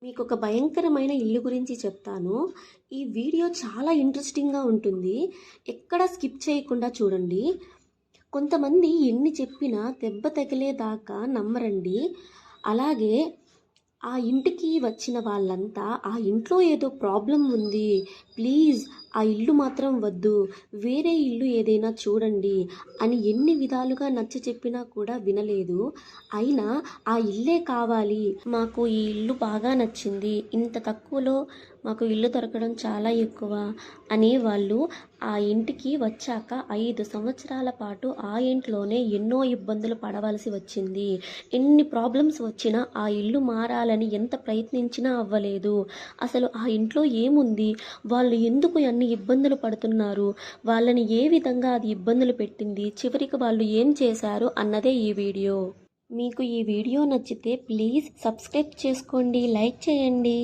మీకొక భయంకరమైన ఇల్లు గురించి చెప్తాను. ఈ వీడియో చాలా ఇంట్రెస్టింగ్‌గా ఉంటుంది. ఎక్కడ స్కిప్ చేయకుండా చూడండి. కొంతమంది ఎన్ని చెప్పినా దెబ్బ తగిలేదాకా నమ్మరండి. అలాగే ఆ ఇంటికి వచ్చిన వాళ్ళంతా ఆ ఇంట్లో ఏదో ప్రాబ్లం ఉంది. ప్లీజ్ ఆ ఇల్లు మాత్రం వద్దు. వేరే ఇల్లు ఏదైనా చూడండి అని ఎన్ని విధాలుగా నచ్చచెప్పినా కూడా వినలేదు. అయినా ఆ ఇల్లే కావాలి. మాకు ఈ ఇల్లు బాగా నచ్చింది. ఇంత తక్కువలో మాకు ఇల్లు దొరకడం చాలా ఎక్కువ అని వాళ్ళు ఆ ఇంటికి వచ్చాక 5 సంవత్సరాల పాటు ఆ ఇంట్లోనే ఎన్నో ఇబ్బందులు పడవలసి వచ్చింది. ఎన్ని ప్రాబ్లమ్స్ వచ్చినా ఆ ఇల్లు మారాలని ఎంత ప్రయత్నించినా అవ్వలేదు. అసలు ఆ ఇంట్లో ఏముంది? వాళ్ళు ఎందుకు అన్ని ఇబ్బందులు పడుతున్నారు? వాళ్ళని ఏ విధంగా అది ఇబ్బందులు పెట్టింది? చివరికి వాళ్ళు ఏం చేశారు అన్నదే ఈ వీడియో. మీకు ఈ వీడియో నచ్చితే ప్లీజ్ సబ్స్క్రైబ్ చేసుకోండి, లైక్ చేయండి.